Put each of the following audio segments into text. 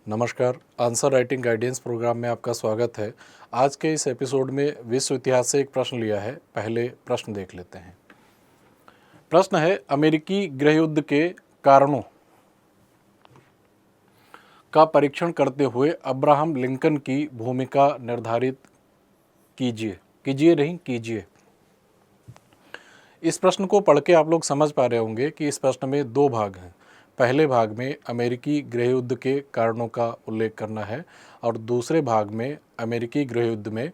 नमस्कार। Answer writing guidance programme में आपका स्वागत है। आज के इस एपिसोड में विश्व इतिहास से एक प्रश्न लिया है। पहले प्रश्न देख लेते हैं। प्रश्न है, अमेरिकी गृह युद्ध के कारणों का परीक्षण करते हुए अब्राहम लिंकन की भूमिका निर्धारित कीजिए। कीजिए नहीं, कीजिए। इस प्रश्न को पढ़ के आप लोग समझ पा रहे होंगे कि इस प्रश्न में दो भाग हैं। पहले भाग में अमेरिकी गृह युद्ध के कारणों का उल्लेख करना है और दूसरे भाग में अमेरिकी गृह युद्ध में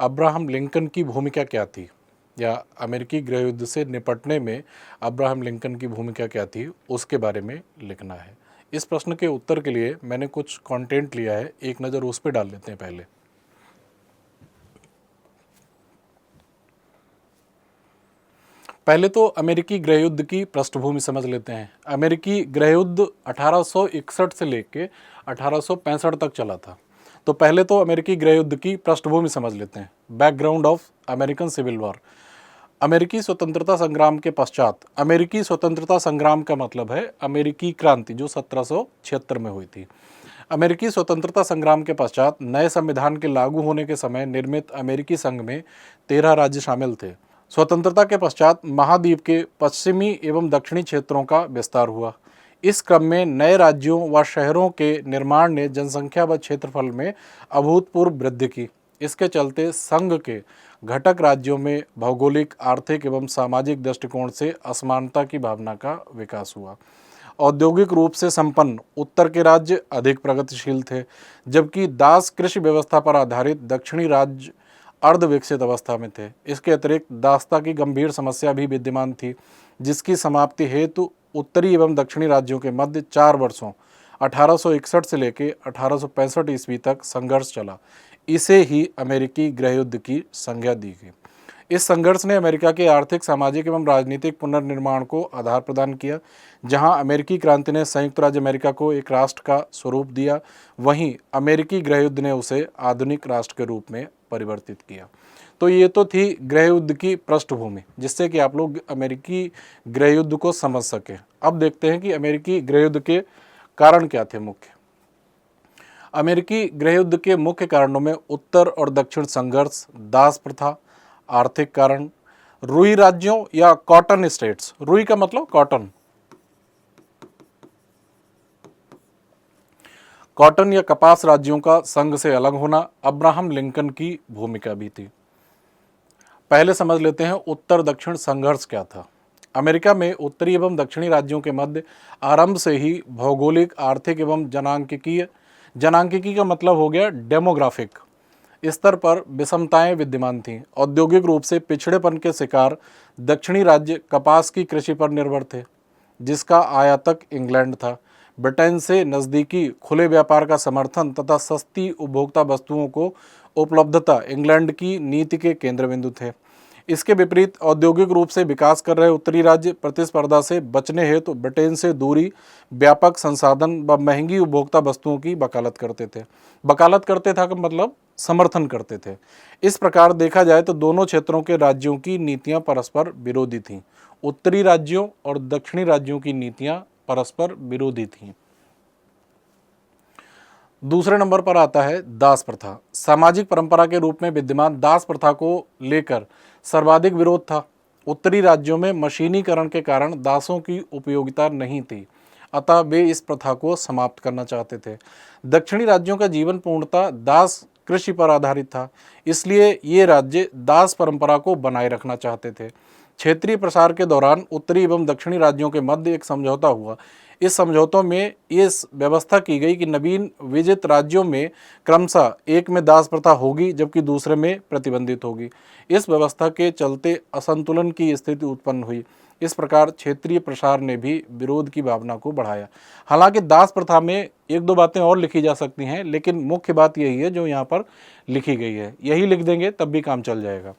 अब्राहम लिंकन की भूमिका क्या थी, या अमेरिकी गृह युद्ध से निपटने में अब्राहम लिंकन की भूमिका क्या थी, उसके बारे में लिखना है। इस प्रश्न के उत्तर के लिए मैंने कुछ कंटेंट लिया है, एक नज़र उस पर डाल लेते हैं। पहले तो अमेरिकी गृह युद्ध की पृष्ठभूमि समझ लेते हैं। अमेरिकी गृह युद्ध 1861 से लेकर 1865 तक चला था। तो पहले तो अमेरिकी गृह युद्ध की पृष्ठभूमि समझ लेते हैं। Background of American civil war. अमेरिकी स्वतंत्रता संग्राम के पश्चात, अमेरिकी स्वतंत्रता संग्राम का मतलब है अमेरिकी क्रांति जो 1776 में हुई थी। अमेरिकी स्वतंत्रता संग्राम के पश्चात नए संविधान के लागू होने के समय निर्मित अमेरिकी संघ में 13 राज्य शामिल थे। स्वतंत्रता के पश्चात महाद्वीप के पश्चिमी एवं दक्षिणी क्षेत्रों का विस्तार हुआ। इस क्रम में नए राज्यों व शहरों के निर्माण ने जनसंख्या व क्षेत्रफल में अभूतपूर्व वृद्धि की। इसके चलते संघ के घटक राज्यों में भौगोलिक, आर्थिक एवं सामाजिक दृष्टिकोण से असमानता की भावना का विकास हुआ। औद्योगिक रूप से संपन्न उत्तर के राज्य अधिक प्रगतिशील थे, जबकि दास कृषि व्यवस्था पर आधारित दक्षिणी राज्य अर्ध विकसित अवस्था में थे। इसके अतिरिक्त दासता की गंभीर समस्या भी विद्यमान थी, जिसकी समाप्ति हेतु उत्तरी एवं दक्षिणी राज्यों के मध्य 4 वर्षों 1861 से लेकर 1865 ईस्वी तक संघर्ष चला। इसे ही अमेरिकी गृह युद्ध की संज्ञा दी गई। इस संघर्ष ने अमेरिका के आर्थिक, सामाजिक एवं राजनीतिक पुनर्निर्माण को आधार प्रदान किया। जहां अमेरिकी क्रांति ने संयुक्त राज्य अमेरिका को एक राष्ट्र का स्वरूप दिया, वहीं अमेरिकी गृह युद्ध ने उसे आधुनिक राष्ट्र के रूप में परिवर्तित किया। तो ये तो थी गृह युद्ध की पृष्ठभूमि, जिससे कि आप लोग अमेरिकी गृह युद्ध को समझ सकें। अब देखते हैं कि अमेरिकी गृह युद्ध के कारण क्या थे मुख्य। अमेरिकी गृह युद्ध के मुख्य कारणों में उत्तर और दक्षिण संघर्ष, दास प्रथा, आर्थिक कारण, रुई राज्यों या कॉटन स्टेट्स, रुई का मतलब कॉटन, कॉटन या कपास राज्यों का संघ से अलग होना, अब्राहम लिंकन की भूमिका भी थी। पहले समझ लेते हैं उत्तर दक्षिण संघर्ष क्या था। अमेरिका में उत्तरी एवं दक्षिणी राज्यों के मध्य आरंभ से ही भौगोलिक, आर्थिक एवं जनांकिकी का मतलब हो गया डेमोग्राफिक स्तर पर विषमताएं विद्यमान थीं। औद्योगिक रूप से पिछड़ेपन के शिकार दक्षिणी राज्य कपास की कृषि पर निर्भर थे, जिसका आयातक इंग्लैंड था। ब्रिटेन से नज़दीकी खुले व्यापार का समर्थन तथा सस्ती उपभोक्ता वस्तुओं को उपलब्धता इंग्लैंड की नीति के केंद्र बिंदु थे। इसके विपरीत औद्योगिक रूप से विकास कर रहे उत्तरी राज्य प्रतिस्पर्धा से बचने हेतु ब्रिटेन से दूरी, व्यापक संसाधन व महंगी उपभोक्ता वस्तुओं की वकालत करते थे। वकालत करते था का मतलब समर्थन करते थे। इस प्रकार देखा जाए तो दोनों क्षेत्रों के राज्यों की नीतियां परस्पर विरोधी थीं। उत्तरी राज्यों और दक्षिणी राज्यों की नीतियां परस्पर विरोधी थीं। दूसरे नंबर पर आता है दास प्रथा। सामाजिक परंपरा के रूप में विद्यमान दास प्रथा को लेकर सर्वाधिक विरोध था। उत्तरी राज्यों में मशीनीकरण के कारण दासों की उपयोगिता नहीं थी, अतः वे इस प्रथा को समाप्त करना चाहते थे। दक्षिणी राज्यों का जीवन पूर्णतः दास कृषि पर आधारित था, इसलिए ये राज्य दास परंपरा को बनाए रखना चाहते थे। क्षेत्रीय प्रसार के दौरान उत्तरी एवं दक्षिणी राज्यों के मध्य एक समझौता हुआ। इस समझौतों में इस व्यवस्था की गई कि नवीन विजित राज्यों में क्रमशः एक में दास प्रथा होगी, जबकि दूसरे में प्रतिबंधित होगी। इस व्यवस्था के चलते असंतुलन की स्थिति उत्पन्न हुई। इस प्रकार क्षेत्रीय प्रसार ने भी विरोध की भावना को बढ़ाया। हालांकि दास प्रथा में एक दो बातें और लिखी जा सकती हैं, लेकिन मुख्य बात यही है जो यहाँ पर लिखी गई है। यही लिख देंगे तब भी काम चल जाएगा।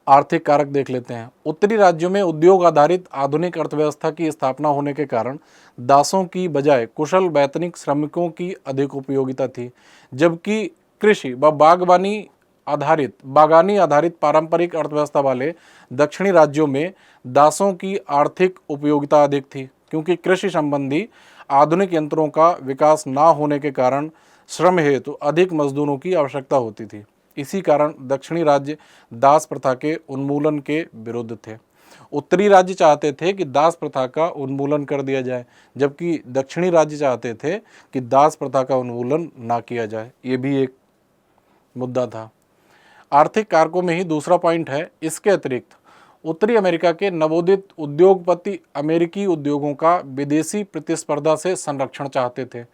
आर्थिक कारक देख लेते हैं। उत्तरी राज्यों में उद्योग आधारित आधुनिक अर्थव्यवस्था की स्थापना होने के कारण दासों की बजाय कुशल वैतनिक श्रमिकों की अधिक उपयोगिता थी, जबकि कृषि व बागानी आधारित पारंपरिक अर्थव्यवस्था वाले दक्षिणी राज्यों में दासों की आर्थिक उपयोगिता अधिक थी, क्योंकि कृषि संबंधी आधुनिक यंत्रों का विकास ना होने के कारण श्रम हेतु अधिक मजदूरों की आवश्यकता होती थी। इसी कारण दक्षिणी राज्य दास प्रथा के उन्मूलन के विरुद्ध थे। उत्तरी राज्य चाहते थे कि दास प्रथा का उन्मूलन कर दिया जाए, जबकि दक्षिणी राज्य चाहते थे कि दास प्रथा का उन्मूलन ना किया जाए। ये भी एक मुद्दा था। आर्थिक कारकों में ही दूसरा पॉइंट है। इसके अतिरिक्त उत्तरी अमेरिका के नवोदित उद्योगपति अमेरिकी उद्योगों का विदेशी प्रतिस्पर्धा से संरक्षण चाहते थे।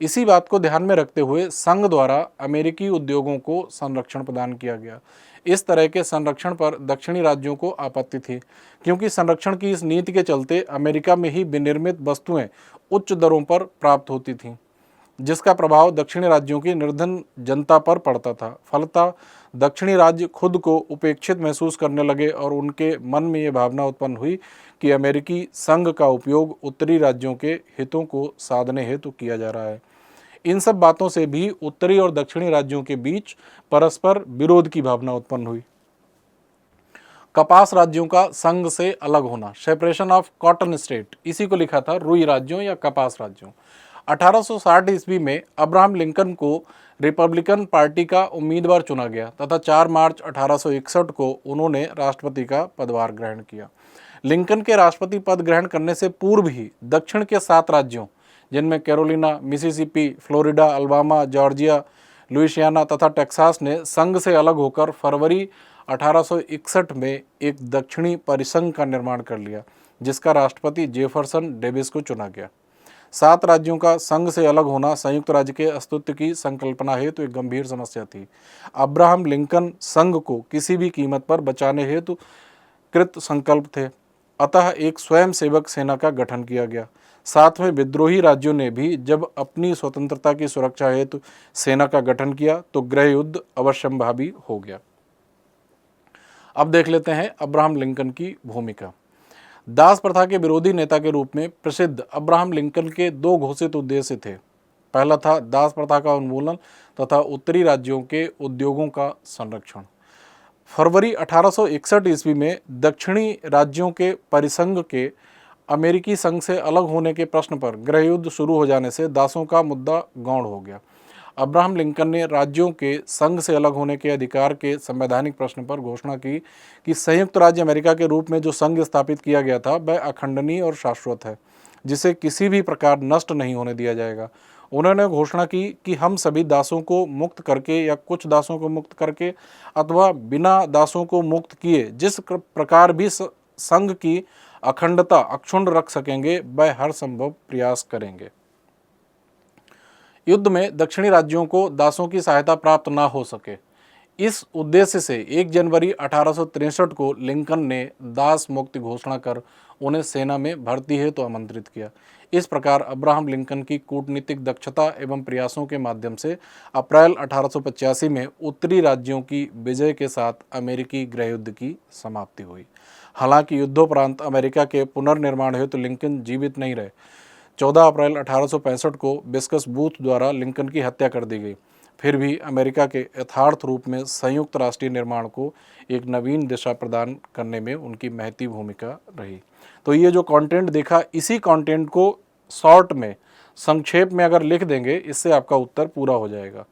इसी बात को ध्यान में रखते हुए संघ द्वारा अमेरिकी उद्योगों को संरक्षण प्रदान किया गया। इस तरह के संरक्षण पर दक्षिणी राज्यों को आपत्ति थी, क्योंकि संरक्षण की इस नीति के चलते अमेरिका में ही विनिर्मित वस्तुएं उच्च दरों पर प्राप्त होती थीं, जिसका प्रभाव दक्षिणी राज्यों की निर्धन जनता पर पड़ता था। फलतः दक्षिणी राज्य खुद को उपेक्षित महसूस करने लगे और उनके मन में ये भावना उत्पन्न हुई कि अमेरिकी संघ का उपयोग उत्तरी राज्यों के हितों को साधने हेतु किया जा रहा है। इन सब बातों से भी उत्तरी और दक्षिणी राज्यों के बीच परस्पर विरोध की भावना उत्पन्न हुई। कपास राज्यों का संघ से अलग होना, सेपरेशन ऑफ कॉटन स्टेट, इसी को लिखा था रुई राज्यों या कपास राज्यों। 1860 ईस्वी में अब्राहम लिंकन को रिपब्लिकन पार्टी का उम्मीदवार चुना गया तथा 4 मार्च 1861 को उन्होंने राष्ट्रपति का पदभार ग्रहण किया। लिंकन के राष्ट्रपति पद ग्रहण करने से पूर्व ही दक्षिण के 7 राज्यों, जिनमें Carolina, Mississippi, Florida, Alabama, Georgia, Louisiana तथा टेक्सास ने संघ से अलग होकर फरवरी 1861 में एक दक्षिणी परिसंघ का निर्माण कर लिया, जिसका राष्ट्रपति जेफरसन डेविस को चुना गया। 7 राज्यों का संघ से अलग होना संयुक्त राज्य के अस्तित्व की संकल्पना हेतु एक गंभीर समस्या थी। अब्राहम लिंकन संघ को किसी भी कीमत पर बचाने हेतु कृत संकल्प थे। अतः एक स्वयंसेवक सेना का गठन किया गया। साथ में विद्रोही राज्यों ने भी जब अपनी स्वतंत्रता की सुरक्षा हेतु सेना का गठन किया तो गृह युद्ध अवश्यंभावी हो गया। अब देख लेते हैं अब्राहम लिंकन की भूमिका। दास प्रथा के विरोधी नेता के रूप में प्रसिद्ध अब्राहम लिंकन के 2 घोषित उद्देश्य थे। पहला था दास प्रथा का उन्मूलन तथा उत्तरी राज्यों के उद्योगों का संरक्षण। फरवरी 1861 ईस्वी में दक्षिणी राज्यों के परिसंघ के अमेरिकी संघ से अलग होने के प्रश्न पर गृह युद्ध शुरू हो जाने से दासों का मुद्दा गौण हो गया। अब्राहम लिंकन ने राज्यों के संघ से अलग होने के अधिकार के संवैधानिक प्रश्न पर घोषणा की कि संयुक्त राज्य अमेरिका के रूप में जो संघ स्थापित किया गया था वह अखंडनीय और शाश्वत है, जिसे किसी भी प्रकार नष्ट नहीं होने दिया जाएगा। उन्होंने घोषणा की कि हम सभी दासों को मुक्त करके या कुछ दासों को मुक्त करके अथवा बिना दासों को मुक्त किए जिस प्रकार भी संघ की अखंडता अक्षुण्ण रख सकेंगे वह हर संभव प्रयास करेंगे। युद्ध में दक्षिणी राज्यों को दासों की सहायता प्राप्त न हो सके, इस उद्देश्य से 1 जनवरी 1863 को लिंकन ने दास मुक्ति घोषणा कर उन्हें सेना में भर्ती हेतु आमंत्रित किया। इस प्रकार अब्राहम लिंकन की कूटनीतिक दक्षता एवं प्रयासों के माध्यम से अप्रैल 1885 में उत्तरी राज्यों की विजय के साथ अमेरिकी गृह युद्ध की समाप्ति हुई। हालांकि युद्धोपरांत अमेरिका के पुनर्निर्माण हेतु लिंकन जीवित नहीं रहे। 14 अप्रैल 1865 को बिस्कस बूथ द्वारा लिंकन की हत्या कर दी गई। फिर भी अमेरिका के यथार्थ रूप में संयुक्त राष्ट्रीय निर्माण को एक नवीन दिशा प्रदान करने में उनकी महती भूमिका रही। तो ये जो कंटेंट देखा, इसी कंटेंट को शॉर्ट में संक्षेप में अगर लिख देंगे, इससे आपका उत्तर पूरा हो जाएगा।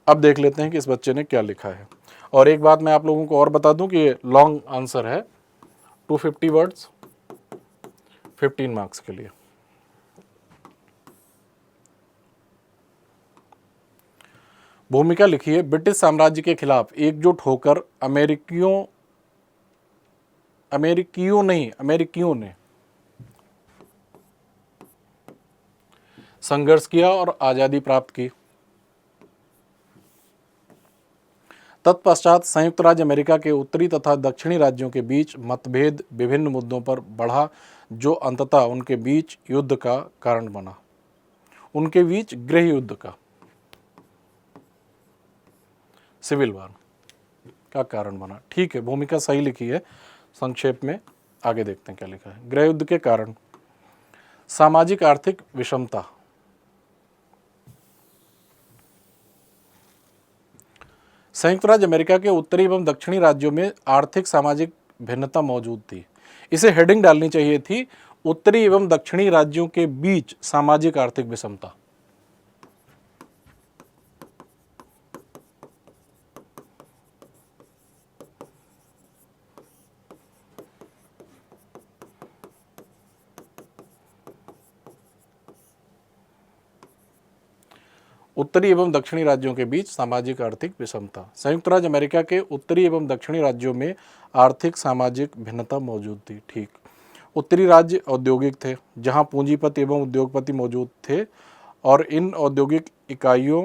अब देख लेते हैं कि इस बच्चे ने क्या लिखा है। और एक बात मैं आप लोगों को और बता दूं कि ये लॉन्ग आंसर है, 250 वर्ड्स, 15 मार्क्स के लिए। भूमिका लिखिए, ब्रिटिश साम्राज्य के खिलाफ एकजुट होकर अमेरिकियों ने संघर्ष किया और आजादी प्राप्त की। तत्पश्चात संयुक्त राज्य अमेरिका के उत्तरी तथा दक्षिणी राज्यों के बीच मतभेद विभिन्न मुद्दों पर बढ़ा, जो अंततः उनके बीच युद्ध का कारण बना, उनके बीच गृह युद्ध का, सिविल वार का कारण बना। ठीक है, भूमिका सही लिखी है। संक्षेप में आगे देखते हैं क्या लिखा है। गृह युद्ध के कारण, सामाजिक आर्थिक विषमता, संयुक्त राज्य अमेरिका के उत्तरी एवं दक्षिणी राज्यों में आर्थिक सामाजिक भिन्नता मौजूद थी। इसे हेडिंग डालनी चाहिए थी, उत्तरी एवं दक्षिणी राज्यों के बीच सामाजिक आर्थिक विषमता। उत्तरी एवं दक्षिणी राज्यों के बीच सामाजिक आर्थिक विषमता। संयुक्त राज्य अमेरिका के उत्तरी एवं दक्षिणी राज्यों में आर्थिक सामाजिक भिन्नता मौजूद थी। ठीक। उत्तरी राज्य औद्योगिक थे, जहां पूंजीपति एवं उद्योगपति मौजूद थे और इन औद्योगिक इकाइयों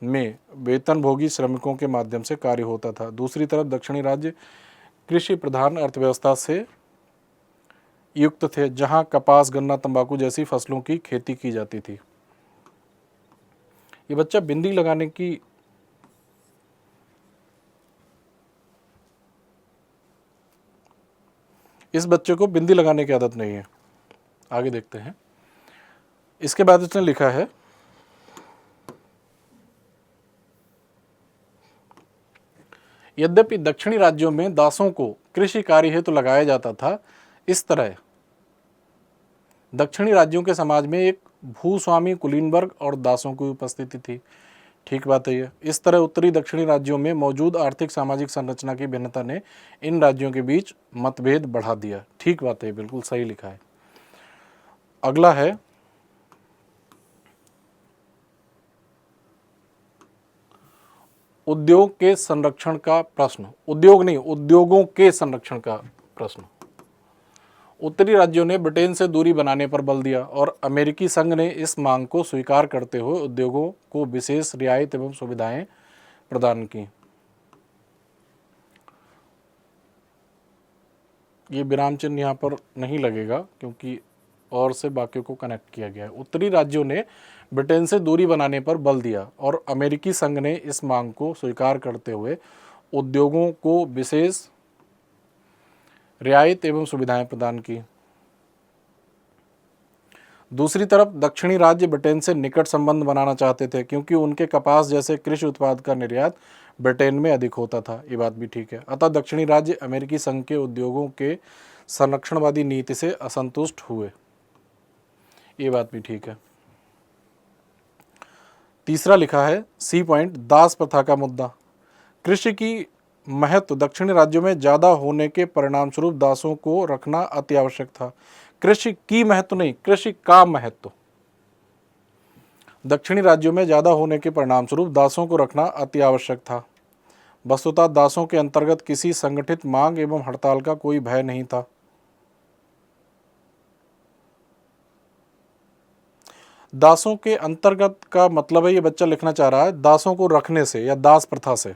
में वेतनभोगी श्रमिकों के माध्यम से कार्य होता था। दूसरी तरफ दक्षिणी राज्य कृषि प्रधान अर्थव्यवस्था से युक्त थे, जहां कपास, गन्ना, तंबाकू जैसी फसलों की खेती की जाती थी। ये बच्चा बिंदी लगाने की इस बच्चे को बिंदी लगाने की आदत नहीं है। आगे देखते हैं। इसके बाद इसने लिखा है, यद्यपि दक्षिणी राज्यों में दासों को कृषि कार्य हेतु लगाया जाता था, इस तरह दक्षिणी राज्यों के समाज में एक भूस्वामी कुलीन वर्ग और दासों की उपस्थिति थी। ठीक बात है ये। इस तरह उत्तरी दक्षिणी राज्यों में मौजूद आर्थिक सामाजिक संरचना की भिन्नता ने इन राज्यों के बीच मतभेद बढ़ा दिया। ठीक बात है, बिल्कुल सही लिखा है। अगला है उद्योग के संरक्षण का प्रश्न। उद्योग नहीं, उद्योगों के संरक्षण का प्रश्न। उत्तरी राज्यों ने ब्रिटेन से दूरी बनाने पर बल दिया और अमेरिकी संघ ने इस मांग को स्वीकार करते हुए उद्योगों को विशेष रियायत एवं सुविधाएं प्रदान की। ये विराम चिन्ह यहाँ पर नहीं लगेगा क्योंकि और से वाक्यों को कनेक्ट किया गया है। उत्तरी राज्यों ने ब्रिटेन से दूरी बनाने पर बल दिया और अमेरिकी संघ ने इस मांग को स्वीकार करते हुए उद्योगों को विशेष रियायत एवं सुविधाएं प्रदान की। दूसरी तरफ दक्षिणी राज्य ब्रिटेन से निकट संबंध बनाना चाहते थे क्योंकि उनके कपास जैसे कृषि उत्पाद का निर्यात ब्रिटेन में अधिक होता था। ये बात भी ठीक है। अतः दक्षिणी राज्य अमेरिकी संघ के उद्योगों के संरक्षणवादी नीति से असंतुष्ट हुए। ये बात भी ठीक है। तीसरा लिखा है सी पॉइंट, दास प्रथा का मुद्दा। कृषि की महत्व दक्षिणी राज्यों में ज्यादा होने के परिणाम स्वरूप दासों को रखना अति आवश्यक था। कृषि की महत्व नहीं, कृषि का महत्व दक्षिणी राज्यों में ज्यादा होने के परिणाम स्वरूप दासों को रखना अति आवश्यक था। वस्तुतः दासों के अंतर्गत किसी संगठित मांग एवं हड़ताल का कोई भय नहीं था। दासों के अंतर्गत का मतलब है, ये बच्चा लिखना चाह रहा है दासों को रखने से या दास प्रथा से।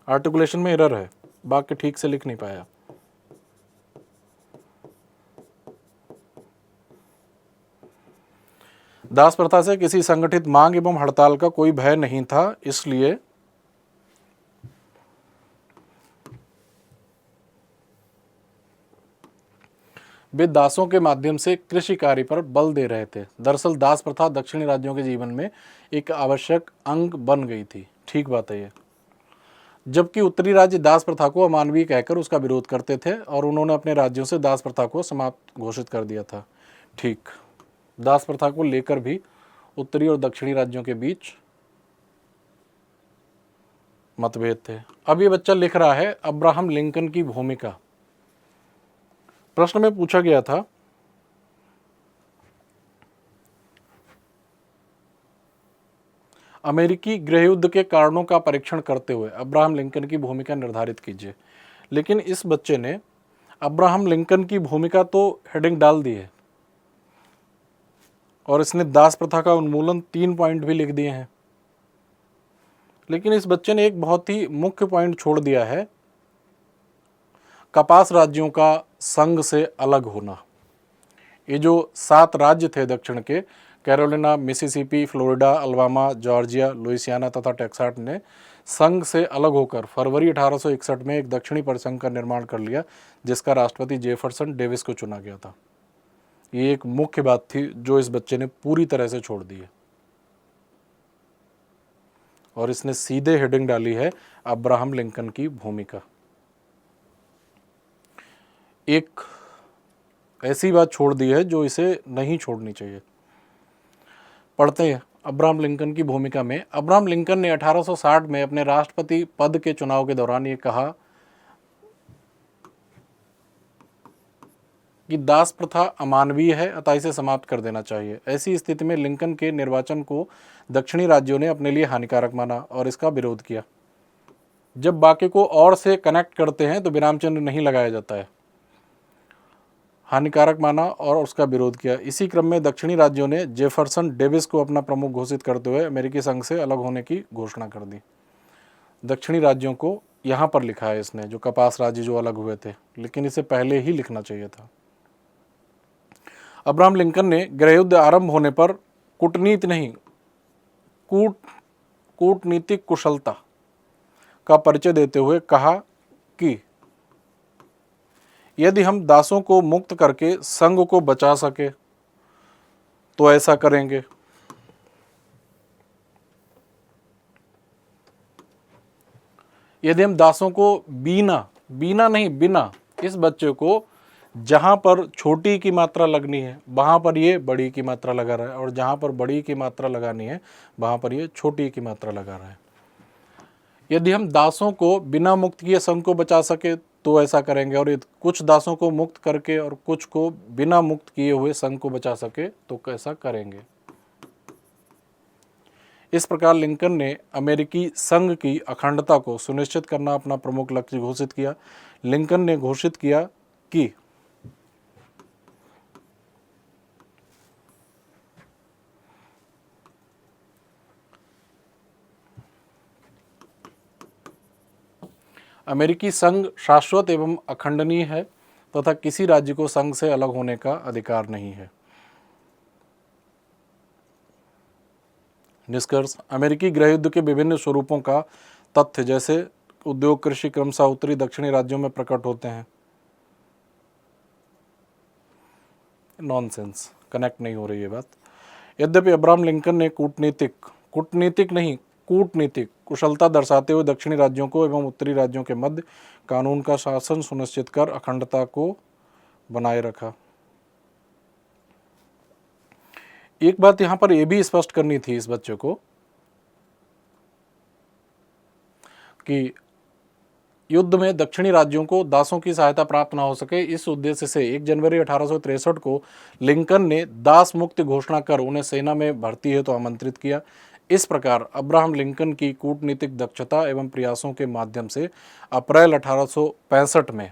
आर्टिकुलेशन में एरर है, वाक्य ठीक से लिख नहीं पाया। दास प्रथा से किसी संगठित मांग एवं हड़ताल का कोई भय नहीं था, इसलिए वे दासों के माध्यम से कृषि कार्य पर बल दे रहे थे। दरअसल दास प्रथा दक्षिणी राज्यों के जीवन में एक आवश्यक अंग बन गई थी। ठीक बात है ये। जबकि उत्तरी राज्य दास प्रथा को अमानवीय कहकर उसका विरोध करते थे और उन्होंने अपने राज्यों से दास प्रथा को समाप्त घोषित कर दिया था। ठीक, दास प्रथा को लेकर भी उत्तरी और दक्षिणी राज्यों के बीच मतभेद थे। अब ये बच्चा लिख रहा है अब्राहम लिंकन की भूमिका। प्रश्न में पूछा गया था अमेरिकी गृहयुद्ध के कारणों का परीक्षण करते हुए अब्राहम लिंकन की भूमिका निर्धारित कीजिए। लेकिन इस बच्चे ने अब्राहम लिंकन की भूमिका तो हेडिंग डाल दी है और इसने दास प्रथा का उन्मूलन 3 पॉइंट भी लिख दिए हैं। लेकिन इस बच्चे ने एक बहुत ही मुख्य पॉइंट छोड़ दिया है, कपास राज्यों का संघ से अलग होना। ये जो 7 राज्य थे दक्षिण के, Carolina, Mississippi, Florida, Alabama, Georgia, Louisiana तथा टेक्सास ने संघ से अलग होकर फरवरी 1861 में एक दक्षिणी परिसंघ का निर्माण कर लिया, जिसका राष्ट्रपति जेफरसन डेविस को चुना गया था। ये एक मुख्य बात थी जो इस बच्चे ने पूरी तरह से छोड़ दी है और इसने सीधे हेडिंग डाली है अब्राहम लिंकन की भूमिका। एक ऐसी बात छोड़ दी है जो इसे नहीं छोड़नी चाहिए। पढ़ते हैं अब्राहम लिंकन की भूमिका में। अब्राहम लिंकन ने 1860 में अपने राष्ट्रपति पद के चुनाव के दौरान ये कहा कि दास प्रथा अमानवीय है, अतः इसे समाप्त कर देना चाहिए। ऐसी स्थिति में लिंकन के निर्वाचन को दक्षिणी राज्यों ने अपने लिए हानिकारक माना और इसका विरोध किया। जब वाक्य को और से कनेक्ट करते हैं तो विराम चिन्ह नहीं लगाया जाता है। हानिकारक माना और उसका विरोध किया। इसी क्रम में दक्षिणी राज्यों ने जेफरसन डेविस को अपना प्रमुख घोषित करते हुए अमेरिकी संघ से अलग होने की घोषणा कर दी। दक्षिणी राज्यों को यहाँ पर लिखा है इसने, जो कपास राज्य जो अलग हुए थे, लेकिन इसे पहले ही लिखना चाहिए था। अब्राहम लिंकन ने गृहयुद्ध आरंभ होने पर कूटनीति नहीं कूटनीतिक कुशलता का परिचय देते हुए कहा कि यदि हम दासों को मुक्त करके संघ को बचा सके तो ऐसा करेंगे। यदि हम दासों को बिना इस बच्चे को जहां पर छोटी की मात्रा लगनी है वहां पर ये बड़ी की मात्रा लगा रहा है, और जहां पर बड़ी की मात्रा लगानी है वहां पर ये छोटी की मात्रा लगा रहा है। यदि हम दासों को बिना मुक्त किए संघ को बचा सके तो ऐसा करेंगे, और यदि कुछ दासों को मुक्त करके और कुछ को बिना मुक्त किए हुए संघ को बचा सके तो कैसा करेंगे। इस प्रकार लिंकन ने अमेरिकी संघ की अखंडता को सुनिश्चित करना अपना प्रमुख लक्ष्य घोषित किया। लिंकन ने घोषित किया कि अमेरिकी संघ शाश्वत एवं अखंडनीय है तथा किसी राज्य को संघ से अलग होने का अधिकार नहीं है। निष्कर्ष, अमेरिकी गृहयुद्ध के विभिन्न स्वरूपों का तथ्य जैसे उद्योग कृषि क्रमशः उत्तरी दक्षिणी राज्यों में प्रकट होते हैं। नॉनसेंस, कनेक्ट नहीं हो रही है बात। यद्यपि अब्राहम लिंकन ने कूटनीतिक कुशलता दर्शाते हुए दक्षिणी राज्यों को एवं उत्तरी राज्यों के मध्य कानून का शासन सुनिश्चित कर अखंडता को बनाए रखा। एक बात यहां पर यह भी स्पष्ट करनी थी इस बच्चे को कि युद्ध में दक्षिणी राज्यों को दासों की सहायता प्राप्त न हो सके, इस उद्देश्य से 1 जनवरी 1863 को लिंकन ने दास मुक्ति घोषणा कर उन्हें सेना में भर्ती हेतु आमंत्रित किया। इस प्रकार अब्राहम लिंकन की कूटनीतिक दक्षता एवं प्रयासों के माध्यम से अप्रैल 1865 में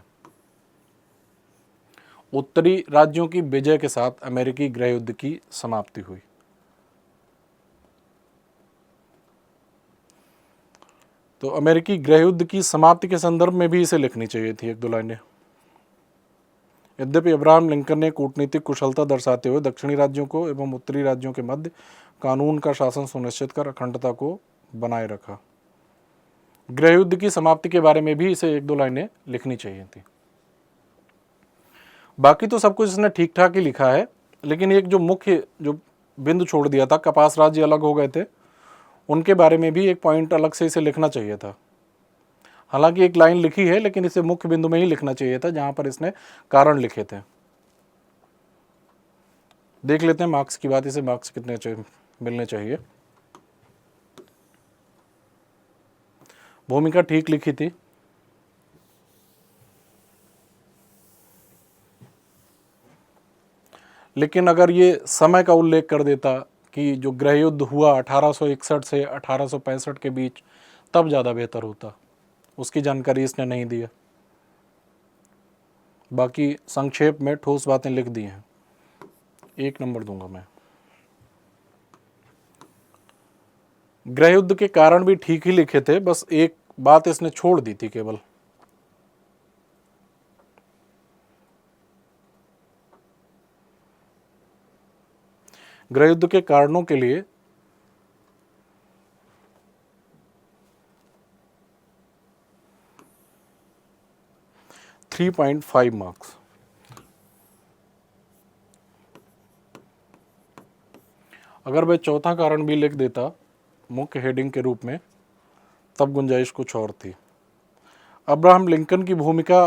उत्तरी राज्यों की विजय के साथ अमेरिकी गृहयुद्ध की समाप्ति हुई। तो अमेरिकी गृहयुद्ध की समाप्ति के संदर्भ में भी इसे लिखनी चाहिए थी 1-2 लाइनें। यद्यपि अब्राहम लिंकन ने कूटनीतिक कुशलता दर्शाते हुए दक्षिणी राज्यों को एवं उत्तरी राज्यों के मध्य कानून का शासन सुनिश्चित कर अखंडता को बनाए रखा। गृहयुद्ध की समाप्ति के बारे में भी इसे 1-2 लाइनें लिखनी चाहिए थी। बाकी तो सब कुछ इसने ठीक ठाक ही लिखा है, लेकिन एक जो मुख्य जो बिंदु छोड़ दिया था, कपास राज्य अलग हो गए थे, उनके बारे में भी एक पॉइंट अलग से इसे लिखना चाहिए था। हालांकि एक लाइन लिखी है, लेकिन इसे मुख्य बिंदु में ही लिखना चाहिए था जहां पर इसने कारण लिखे थे। देख लेते हैं मार्क्स की बात, इसे मार्क्स कितने मिलने चाहिए। भूमिका ठीक लिखी थी, लेकिन अगर ये समय का उल्लेख कर देता कि जो गृहयुद्ध हुआ 1861 से 1865 के बीच, तब ज़्यादा बेहतर होता। उसकी जानकारी इसने नहीं दी है। बाकी संक्षेप में ठोस बातें लिख दी हैं। 1 नंबर दूंगा मैं। गृहयुद्ध के कारण भी ठीक ही लिखे थे, बस एक बात इसने छोड़ दी थी केवल। गृहयुद्ध के कारणों के लिए 3.5 मार्क्स। अगर वह चौथा कारण भी लिख देता मुख्य हेडिंग के रूप में, तब गुंजाइश कुछ और थी। अब्राहम लिंकन की भूमिका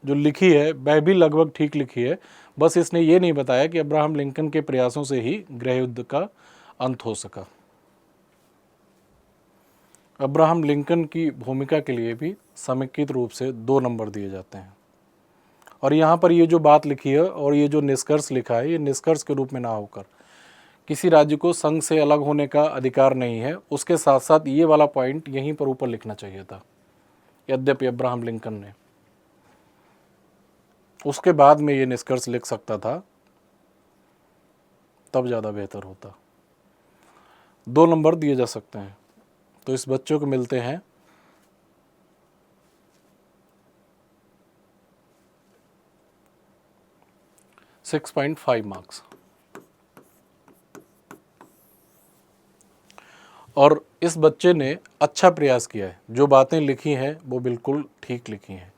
जो लिखी है वह भी लगभग ठीक लिखी है, बस इसने ये नहीं बताया कि अब्राहम लिंकन के प्रयासों से ही गृह युद्ध का अंत हो सका। अब्राहम लिंकन की भूमिका के लिए भी समेकित रूप से 2 नंबर दिए जाते हैं। और यहाँ पर ये जो बात लिखी है और ये जो निष्कर्ष लिखा है, ये निष्कर्ष के रूप में ना होकर किसी राज्य को संघ से अलग होने का अधिकार नहीं है, उसके साथ साथ ये वाला पॉइंट यहीं पर ऊपर लिखना चाहिए था। यद्यपि अब्राहम लिंकन ने उसके बाद में ये निष्कर्ष लिख सकता था, तब ज़्यादा बेहतर होता। 2 नंबर दिए जा सकते हैं। तो इस बच्चों को मिलते हैं 6.5 मार्क्स। और इस बच्चे ने अच्छा प्रयास किया है, जो बातें लिखी हैं वो बिल्कुल ठीक लिखी हैं।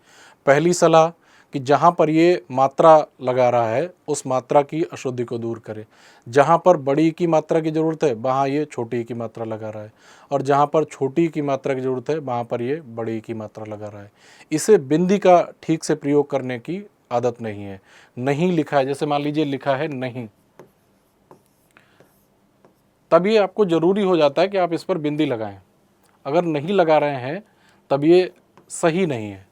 पहली सलाह कि जहाँ पर ये मात्रा लगा रहा है उस मात्रा की अशुद्धि को दूर करे। जहाँ पर बड़ी की मात्रा की ज़रूरत है वहाँ ये छोटी की मात्रा लगा रहा है, और जहाँ पर छोटी की मात्रा की ज़रूरत है वहाँ पर ये बड़ी की मात्रा लगा रहा है। इसे बिंदी का ठीक से प्रयोग करने की आदत नहीं है। नहीं लिखा है, जैसे मान लीजिए लिखा है नहीं, तब ये आपको ज़रूरी हो जाता है कि आप इस पर बिंदी लगाएं। अगर नहीं लगा रहे हैं तब ये सही नहीं है।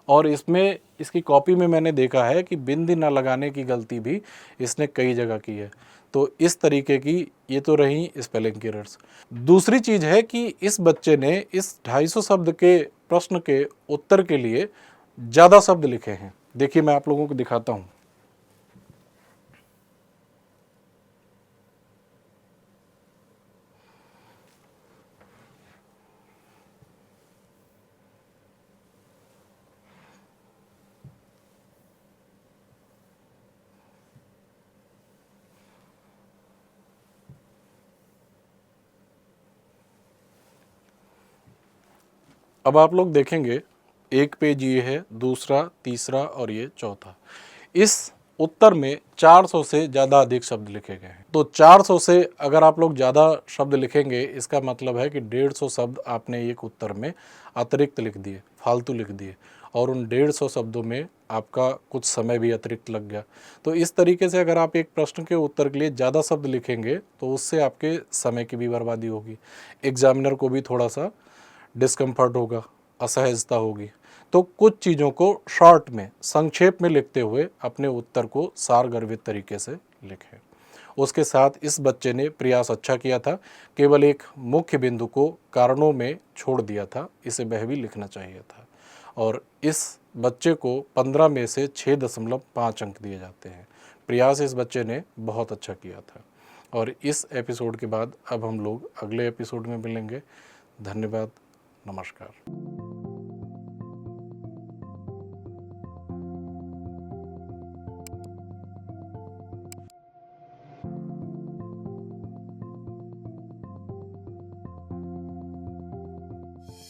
और इसमें इसकी कॉपी में मैंने देखा है कि बिंदी ना लगाने की गलती भी इसने कई जगह की है। तो इस तरीके की ये तो रही स्पेलिंग की एरर्स। दूसरी चीज़ है कि इस बच्चे ने इस 250 शब्द के प्रश्न के उत्तर के लिए ज़्यादा शब्द लिखे हैं। देखिए मैं आप लोगों को दिखाता हूँ। अब आप लोग देखेंगे, एक पेज ये है, दूसरा, तीसरा और ये चौथा। इस उत्तर में 400 से ज़्यादा अधिक शब्द लिखे गए हैं। तो 400 से अगर आप लोग ज़्यादा शब्द लिखेंगे, इसका मतलब है कि 150 शब्द आपने एक उत्तर में अतिरिक्त लिख दिए, फालतू लिख दिए, और उन 150 शब्दों में आपका कुछ समय भी अतिरिक्त लग गया। तो इस तरीके से अगर आप एक प्रश्न के उत्तर के लिए ज़्यादा शब्द लिखेंगे तो उससे आपके समय की भी बर्बादी होगी, एग्जामिनर को भी थोड़ा सा डिस्कम्फर्ट होगा, असहजता होगी। तो कुछ चीज़ों को शॉर्ट में, संक्षेप में लिखते हुए अपने उत्तर को सारगर्भित तरीके से लिखें। उसके साथ इस बच्चे ने प्रयास अच्छा किया था, केवल एक मुख्य बिंदु को कारणों में छोड़ दिया था, इसे वह भी लिखना चाहिए था। और इस बच्चे को 15 में से 6.5 अंक दिए जाते हैं। प्रयास इस बच्चे ने बहुत अच्छा किया था। और इस एपिसोड के बाद अब हम लोग अगले एपिसोड में मिलेंगे। धन्यवाद, नमस्कार।